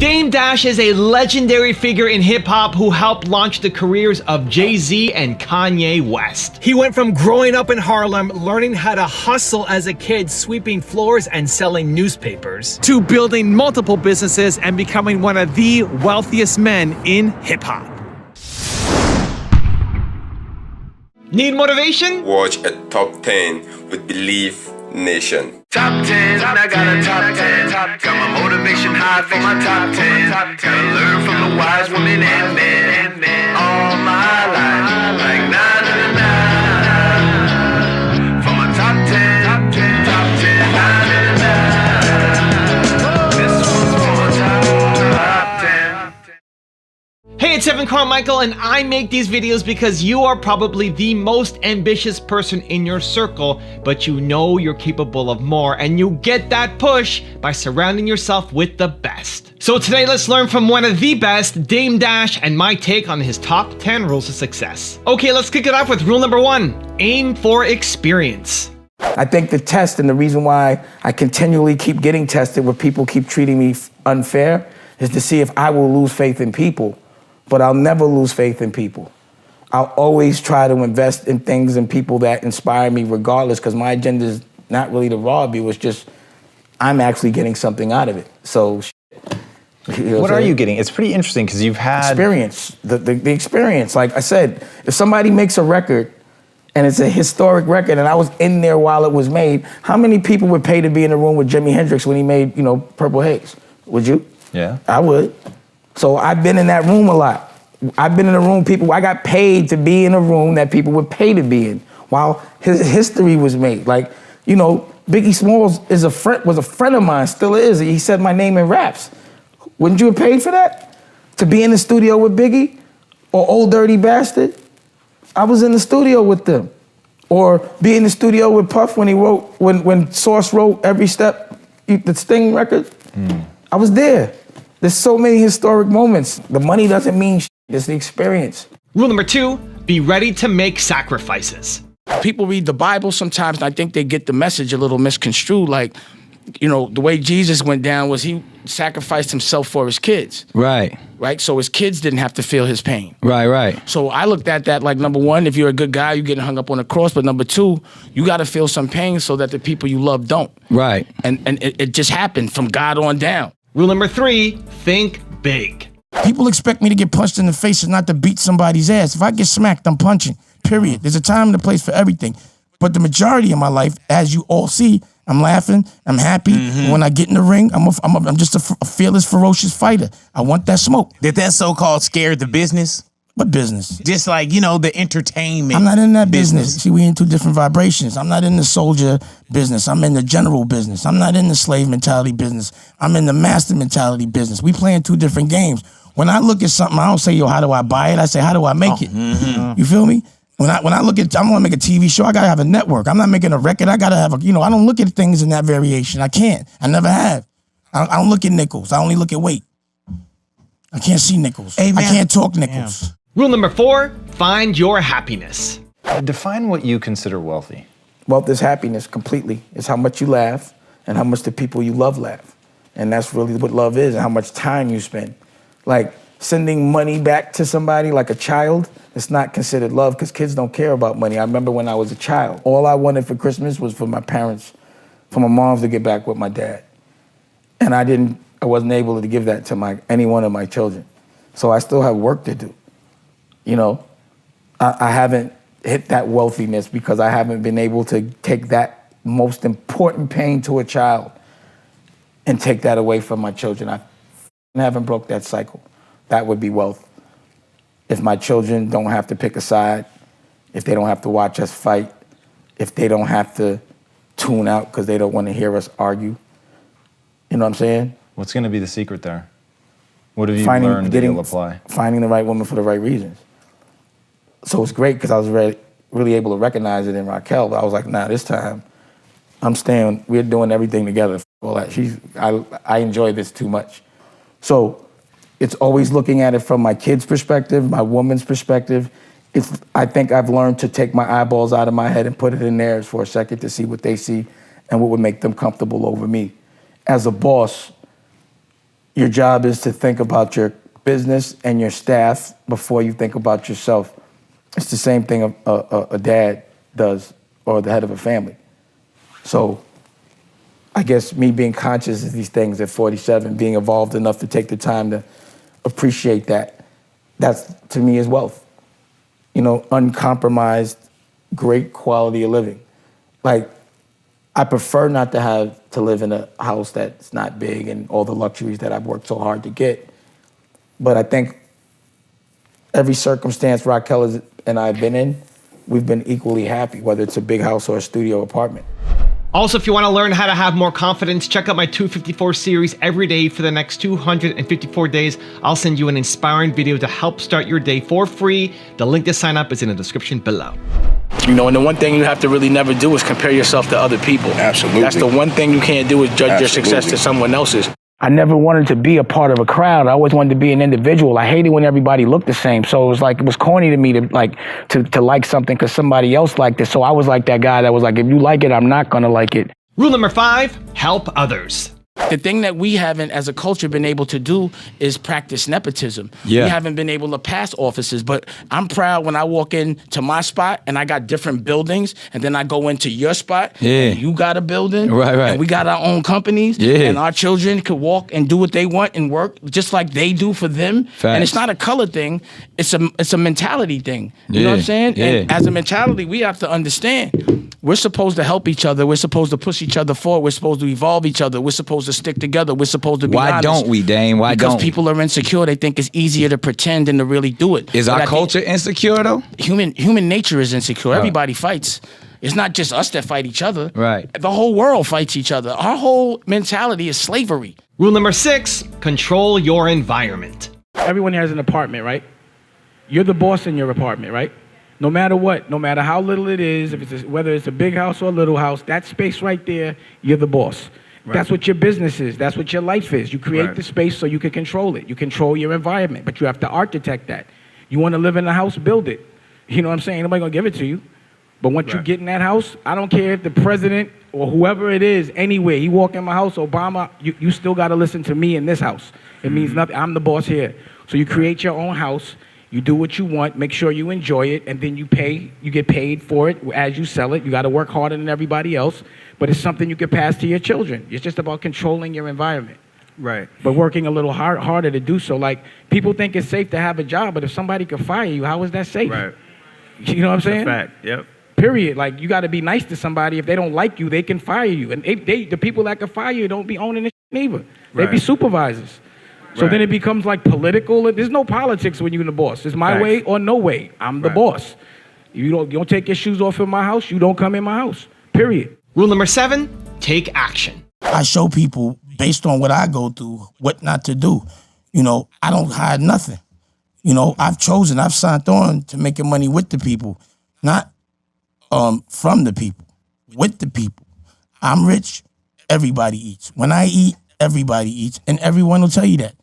Dame Dash is a legendary figure in hip-hop who helped launch the careers of Jay-Z and Kanye West. He went from growing up in Harlem, learning how to hustle as a kid, sweeping floors and selling newspapers, to building multiple businesses and becoming one of the wealthiest men in hip-hop. Need motivation? Watch a top 10 with Believe Nation. Top 10, I got a top 10. Got my motivation high for my top 10. Gotta learn from the wise women and men. All my life, like 9 and 9. For my top 10, 9 and 9. This one's for my top 10. Hey, it's Carmichael, and I make these videos because you are probably the most ambitious person in your circle, but you know you're capable of more, and you get that push by surrounding yourself with the best. So today, let's learn from one of the best, Dame Dash, and my take on his top 10 rules of success. Okay, let's kick it off with rule number 1, aim for experience. I think the test, and the reason why I continually keep getting tested where people keep treating me unfair, is to see if I will lose faith in people. But I'll never lose faith in people. I'll always try to invest in things and people that inspire me regardless, because my agenda is not really to rob you, it's just I'm actually getting something out of it. So, you know what are you getting? It's pretty interesting because you've had... Experience, the experience. Like I said, if somebody makes a record and it's a historic record and I was in there while it was made, how many people would pay to be in the room with Jimi Hendrix when he made, Purple Haze? Would you? Yeah. I would. So I've been in that room a lot. I've been in a room, I got paid to be in a room that people would pay to be in while his history was made. Like, Biggie Smalls was a friend of mine, still is. He said my name in raps. Wouldn't you have paid for that? To be in the studio with Biggie or Old Dirty Bastard? I was in the studio with them. Or be in the studio with Puff when Sauce wrote Every Step, the Sting record. I was there. There's so many historic moments. The money doesn't mean shit, it's the experience. Rule number 2, be ready to make sacrifices. People read the Bible sometimes, and I think they get the message a little misconstrued. Like, the way Jesus went down was he sacrificed himself for his kids. Right. Right? So his kids didn't have to feel his pain. Right. So I looked at that like, number 1, if you're a good guy, you're getting hung up on the cross. But number 2, you got to feel some pain so that the people you love don't. Right. And it just happened from God on down. Rule number 3, think big. People expect me to get punched in the face and not to beat somebody's ass. If I get smacked, I'm punching, period. There's a time and a place for everything. But the majority of my life, as you all see, I'm laughing, I'm happy. When I get in the ring, I'm just a fearless, ferocious fighter. I want that smoke. Did that so-called scare the business? What business? Just like, the entertainment. I'm not in that business. See, we in 2 different vibrations. I'm not in the soldier business. I'm in the general business. I'm not in the slave mentality business. I'm in the master mentality business. We playing 2 different games. When I look at something, I don't say, how do I buy it? I say, how do I make it? You feel me? When I look at, I'm gonna make a TV show, I gotta have a network. I'm not making a record, I gotta have I don't look at things in that variation. I can't. I never have. I don't look at nickels. I only look at weight. I can't see nickels. I can't talk nickels. Yeah. Rule number 4, find your happiness. Define what you consider wealthy. Wealth is happiness completely. It's how much you laugh and how much the people you love laugh. And that's really what love is, and how much time you spend. Like sending money back to somebody like a child, it's not considered love because kids don't care about money. I remember when I was a child, all I wanted for Christmas was for my parents, for my moms to get back with my dad. And I wasn't able to give that to any one of my children. So I still have work to do. I haven't hit that wealthiness because I haven't been able to take that most important pain to a child and take that away from my children. I haven't broke that cycle. That would be wealth. If my children don't have to pick a side, if they don't have to watch us fight, if they don't have to tune out because they don't want to hear us argue. You know what I'm saying? What's going to be the secret there? What have you learned that you'll apply? Finding the right woman for the right reasons. So it's great because I was really able to recognize it in Raquel. But I was like, nah, this time I'm staying. We're doing everything together. All that. I enjoy this too much. So it's always looking at it from my kid's perspective, my woman's perspective. I think I've learned to take my eyeballs out of my head and put it in theirs for a second to see what they see and what would make them comfortable over me. As a boss, your job is to think about your business and your staff before you think about yourself. It's the same thing a dad does, or the head of a family. So I guess me being conscious of these things at 47, being evolved enough to take the time to appreciate that's to me is wealth. You know, uncompromised, great quality of living. Like, I prefer not to have to live in a house that's not big and all the luxuries that I've worked so hard to get. But I think every circumstance Raquel and I have been in, we've been equally happy, whether it's a big house or a studio apartment. Also, if you want to learn how to have more confidence, check out my 254 series every day for the next 254 days. I'll send you an inspiring video to help start your day for free. The link to sign up is in the description below. You know, and the one thing you have to really never do is compare yourself to other people. Absolutely. That's the one thing you can't do is judge your success to someone else's. I never wanted to be a part of a crowd. I always wanted to be an individual. I hated when everybody looked the same. So it was corny to me to like something because somebody else liked it. So I was like that guy that was like, if you like it, I'm not gonna like it. Rule number 5, help others. The thing that we haven't, as a culture, been able to do is practice nepotism. Yeah. We haven't been able to pass offices, but I'm proud when I walk into my spot and I got different buildings, and then I go into your spot, and you got a building, right, and we got our own companies, and our children could walk and do what they want and work just like they do for them. Facts. And it's not a color thing, it's a mentality thing. You know what I'm saying? Yeah. And as a mentality, we have to understand we're supposed to help each other. We're supposed to push each other forward. We're supposed to evolve each other. We're supposed to stick together. We're supposed to be honest. Why don't we, Dame? Why don't we? Because people are insecure. They think it's easier to pretend than to really do it. Is our culture insecure, though? Human nature is insecure. Everybody fights. It's not just us that fight each other. Right. The whole world fights each other. Our whole mentality is slavery. Rule number 6, control your environment. Everyone has an apartment, right? You're the boss in your apartment, right? No matter what, no matter how little it is, whether it's a big house or a little house, that space right there, you're the boss. Right. That's what your business is. That's what your life is. You create the space so you can control it. You control your environment, but you have to architect that. You want to live in a house, build it. You know what I'm saying? Nobody gonna give it to you. But once you get in that house, I don't care if the president or whoever it is, anywhere, you walk in my house, Obama, you still got to listen to me in this house. It means nothing. I'm the boss here. So you create your own house. You do what you want, make sure you enjoy it, and then you get paid for it as you sell it. You got to work harder than everybody else, but it's something you can pass to your children. It's just about controlling your environment. Right. But working a little harder to do so. Like, people think it's safe to have a job, but if somebody could fire you, how is that safe? Right. You know what I'm saying? That's a fact, yep. Period. Like, you got to be nice to somebody. If they don't like you, they can fire you. And the people that can fire you don't be owning this neither. They be supervisors. So then it becomes like political. There's no politics when you're the boss. It's my way or no way. I'm the boss. You don't take your shoes off in my house. You don't come in my house. Period. Rule number 7, take action. I show people, based on what I go through, what not to do. You know, I don't hide nothing. You know, I've signed on to making money with the people, not from the people, with the people. I'm rich, everybody eats. When I eat, everybody eats, and everyone will tell you that.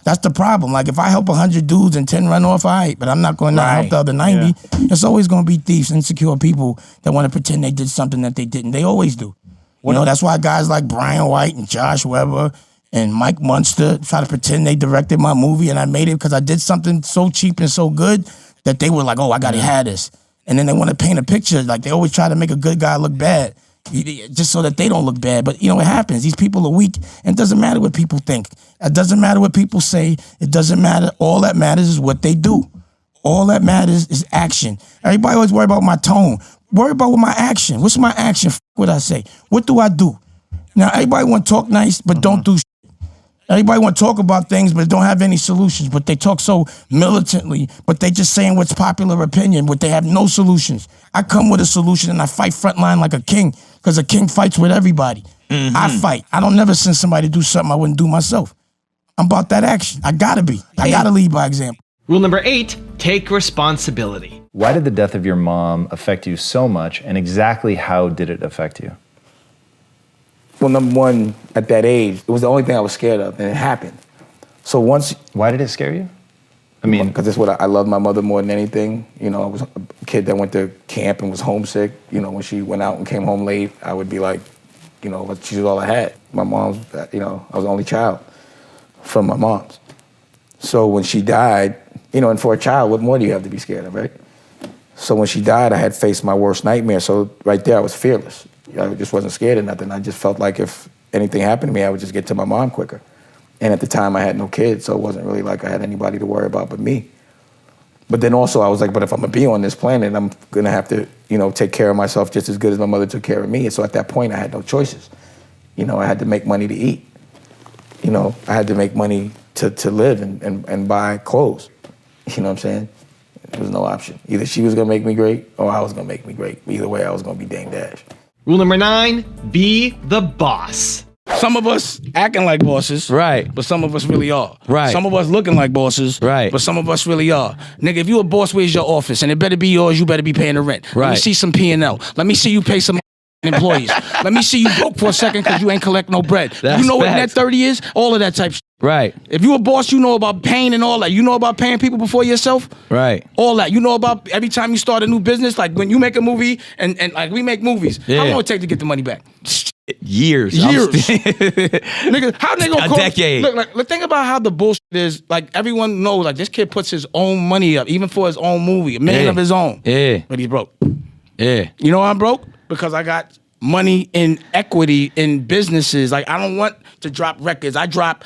That's the problem. Like, if I help 100 dudes and 10 run off, all right, but I'm not going to help the other 90. Yeah. There's always going to be thieves, insecure people that want to pretend they did something that they didn't. They always do. You know, that's why guys like Brian White and Josh Weber and Mike Munster try to pretend they directed my movie and I made it because I did something so cheap and so good that they were like, oh, I got to have this. And then they want to paint a picture. Like, they always try to make a good guy look bad, just so that they don't look bad. But, you know, it happens. These people are weak, and it doesn't matter what people think. It doesn't matter what people say. It doesn't matter. All that matters is what they do. All that matters is action. Everybody always worry about my tone. Worry about what my action. What's my action? What I say. What do I do? Now, everybody want to talk nice, but don't do shit. Everybody want to talk about things, but don't have any solutions. But they talk so militantly, but they just saying what's popular opinion, but they have no solutions. I come with a solution, and I fight frontline like a king, because a king fights with everybody. I fight. I don't never send somebody to do something I wouldn't do myself. I'm about that action. I gotta be. I gotta lead by example. Rule number 8, take responsibility. Why did the death of your mom affect you so much, and exactly how did it affect you? Well, number one, at that age, it was the only thing I was scared of, and it happened. So once... Why did it scare you? I mean... Because that's what I love my mother more than anything. You know, I was a kid that went to camp and was homesick. You know, when she went out and came home late, I would be like, you know, she was all I had. My mom's, you know, I was the only child. from my mom's. So when she died, you know, and for a child, what more do you have to be scared of, right? So when she died, I had faced my worst nightmare. So right there, I was fearless. I just wasn't scared of nothing. I just felt like if anything happened to me, I would just get to my mom quicker. And at the time, I had no kids, so it wasn't really like I had anybody to worry about but me. But then also, I was like, but if I'm gonna be on this planet, I'm gonna have to, you know, take care of myself just as good as my mother took care of me. And so at that point, I had no choices. You know, I had to make money to eat. You know, I had to make money to live and buy clothes. You know what I'm saying? There was no option. Either she was gonna make me great or I was gonna make me great. Either way, I was gonna be Dame Dash. Rule number 9, be the boss. Some of us acting like bosses, Right. but some of us really are. Right. Some of us looking like bosses, Right. but some of us really are. Nigga, if you a boss, where's your office? And it better be yours, you better be paying the rent. Let me Right. see some P&L. Let me see you pay some employees. Let me see you broke for a second because you ain't collect no bread. That's You know what net facts. 30 is? All of that type shit. Right. If you a boss, you know about paying and all that. You know about paying people before yourself? Right. All that. You know about every time you start a new business, like when you make a movie and like we make movies, how Yeah. long it take to get the money back? Years. Years. Nigga, how they gonna A call? decade. Look, think about how the bullshit is. Like everyone knows, like this kid puts his own money up, even for his own movie, $1 million Yeah. of his own. Yeah. But he's broke. Yeah. You know why I'm broke? Because I got money in equity in businesses. Like I don't want to drop records. I drop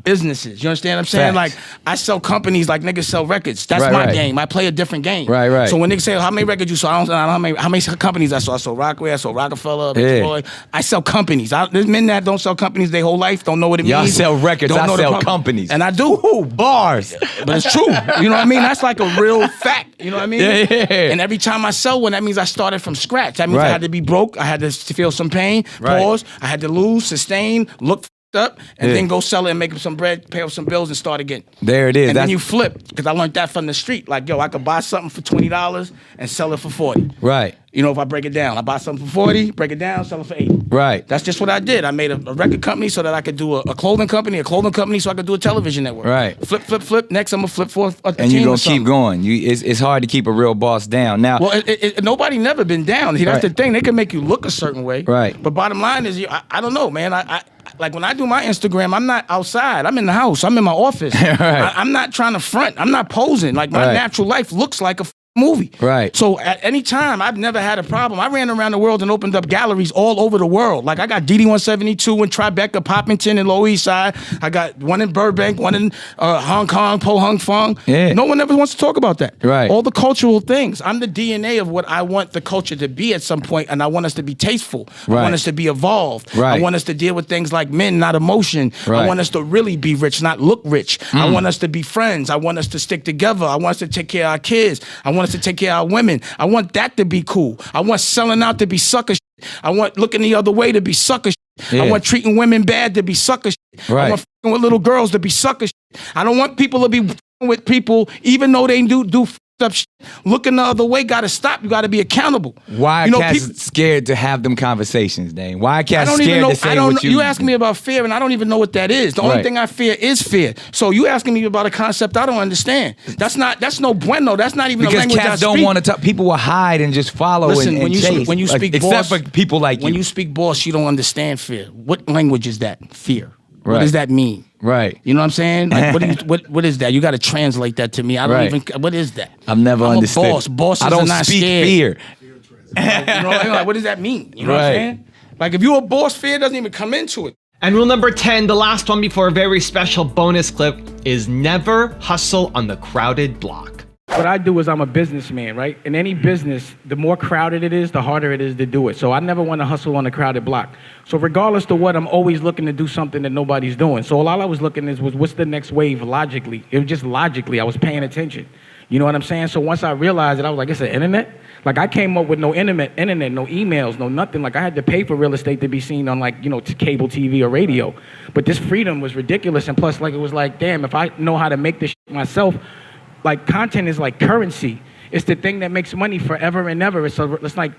businesses. You understand what I'm saying? Facts. Like I sell companies like niggas sell records. That's Right, my right. game. I play a different game. Right, right. So when niggas say how many records you sold, I don't know how many companies I sold. I sold Rockaway, I sold Rockefeller, Yeah. Boy. I sell companies. There's men that don't sell companies their whole life, don't know what it Y'all means. sell records, don't I know the sell problem. companies. And I do. Ooh, bars. But it's true. You know what I mean? That's like a real fact. You know what I mean? Yeah, yeah. And every time I sell one, that means I started from scratch. That means I Right. had to be broke. I had to feel some pain, Right. pause. I had to lose, sustain, look up, and Yeah. then go sell it and make some bread, pay off some bills, and start again. There it is. And That's then you flip, because I learned that from the street. Like, yo, I could buy something for $20 and sell it for 40. right. You know, if I break it down, I buy something for 40, break it down, sell it for 80. Right. That's just what I did. I made a record company so that I could do a clothing company so I could do a television network. Right. Flip. Next, I'm gonna flip for a And team you're or gonna something. keep going. It's hard to keep a real boss down. Now, Well, nobody never been down. See, that's Right. the thing. They can make you look a certain way. Right. But bottom line is, I don't know, man. I like when I do my Instagram, I'm not outside. I'm in the house. I'm in my office. Right. I'm not trying to front. I'm not posing. Like my Right. natural life looks like a movie. Right. So at any time, I've never had a problem. I ran around the world and opened up galleries all over the world. Like I got DD172 in Tribeca, Poppington, and Lower East Side. I got one in Burbank, one in Hong Kong, Po Hung Fong. Yeah. No one ever wants to talk about that. Right. All the cultural things. I'm the DNA of what I want the culture to be at some point, and I want us to be tasteful. I Right. want us to be evolved. Right. I want us to deal with things like men, not emotion. Right. I want us to really be rich, not look rich. I want us to be friends. I want us to stick together. I want us to take care of our kids. I want us to take care of our women. I want that to be cool. I want selling out to be sucker shit. I want looking the other way to be sucker shit. Yeah. I want treating women bad to be sucker shit. Right. I want f***ing with little girls to be sucker shit. I don't want people to be f***ing with people even though they do f***ed up shit. Looking the other way gotta stop. You gotta be accountable. why are you know, cats people- scared to have them conversations, Dane? Why are I cats don't even scared know. to say I don't. what You ask me about fear, and I don't even know what that is. The only Right. thing I fear is fear. So you asking me about a concept I don't understand. That's no bueno. That's not even a Because language I cats speak. don't want to talk. People will hide and just follow Listen, and when you chase. when you Like, speak except boss, for people like when you. you speak boss, you don't understand fear. What language is that? Fear. What Right. does that mean? Right. You know what I'm saying? Like, what is that? You got to translate that to me. I don't Right. even. What is that? I've never I'm understood. A boss. Bosses I don't are not speak scared. fear. You know what I mean? Like, what does that mean? You know what I'm Right. saying? Like, if you're a boss, fear doesn't even come into it. And rule number 10, the last one before a very special bonus clip, is never hustle on the crowded block. What I do is I'm a businessman, right? In any business, the more crowded it is, the harder it is to do it. So I never want to hustle on a crowded block. So regardless of what, I'm always looking to do something that nobody's doing. So all I was looking at was what's the next wave logically. It was just logically, I was paying attention. You know what I'm saying? So once I realized it, I was like, it's the internet? Like I came up with no internet, no emails, no nothing. Like I had to pay for real estate to be seen on like, cable TV or radio. But this freedom was ridiculous. And plus like, it was like, damn, if I know how to make this shit myself, like content is like currency. It's the thing that makes money forever and ever. It's like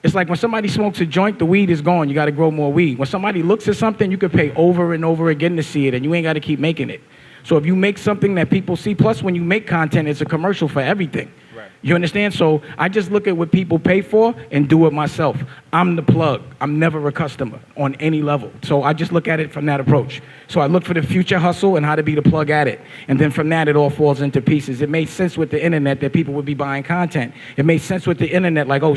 when somebody smokes a joint, the weed is gone. You got to grow more weed. When somebody looks at something, you could pay over and over again to see it, and you ain't got to keep making it. So if you make something that people see, plus when you make content, it's a commercial for everything. Right. You understand? So I just look at what people pay for and do it myself. I'm the plug. I'm never a customer on any level. So I just look at it from that approach. So I look for the future hustle and how to be the plug at it. And then from that, it all falls into pieces. It made sense with the internet that people would be buying content. It made sense with the internet like, oh,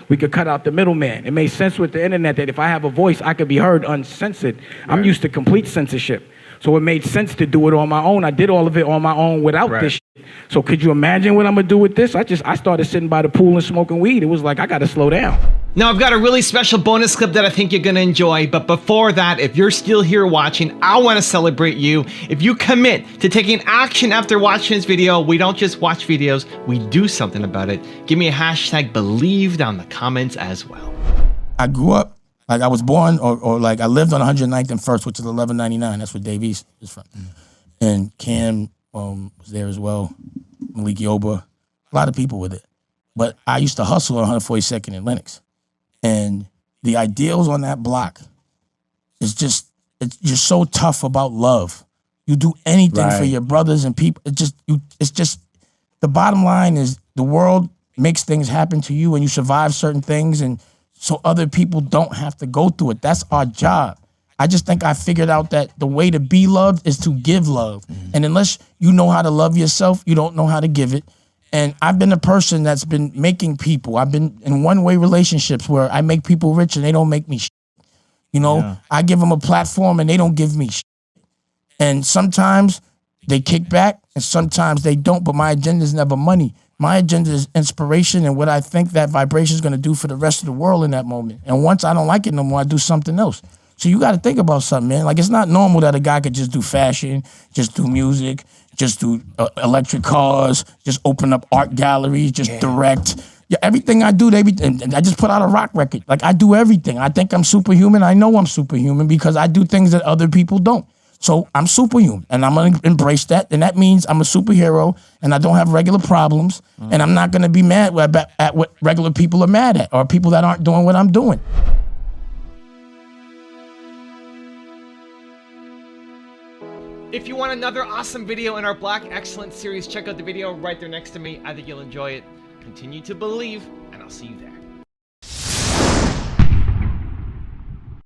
we could cut out the middleman. It made sense with the internet that if I have a voice, I could be heard uncensored. Right. I'm used to complete censorship. So it made sense to do it on my own. I did all of it on my own without this shit. So could you imagine what I'm gonna do with this? I started sitting by the pool and smoking weed. It was like, I gotta slow down. Now I've got a really special bonus clip that I think you're gonna enjoy, but before that, if you're still here watching, I wanna celebrate you. If you commit to taking action after watching this video, we don't just watch videos, we do something about it. Give me a hashtag believe down in the comments as well. I grew up, like I was born, or like I lived on 109th and 1st, which is 1199. That's where Dave East is from. And Cam was there as well, Malik Yoba, a lot of people with it. But I used to hustle on 142nd and Lenox. And the ideals on that block is just, you're so tough about love. You do anything for your brothers and people. It's just, the bottom line is the world makes things happen to you and you survive certain things, and so other people don't have to go through it. That's our job. I just think I figured out that the way to be loved is to give love. And unless you know how to love yourself, you don't know how to give it. And I've been a person that's been making people. I've been in one-way relationships where I make people rich and they don't make me shit. You know, I give them a platform and they don't give me shit. And sometimes they kick back and sometimes they don't, but my agenda is never money. My agenda is inspiration and what I think that vibration is going to do for the rest of the world in that moment. And once I don't like it no more, I do something else. So you got to think about something, man. Like, it's not normal that a guy could just do fashion, just do music, just do electric cars, just open up art galleries, just direct. Yeah, everything I do, and I just put out a rock record. Like, I do everything. I think I'm superhuman. I know I'm superhuman because I do things that other people don't. So I'm superhuman, and I'm going to embrace that. And that means I'm a superhero, and I don't have regular problems, and I'm not going to be mad at what regular people are mad at or people that aren't doing what I'm doing. If you want another awesome video in our Black Excellence series, check out the video right there next to me. I think you'll enjoy it. Continue to believe, and I'll see you there.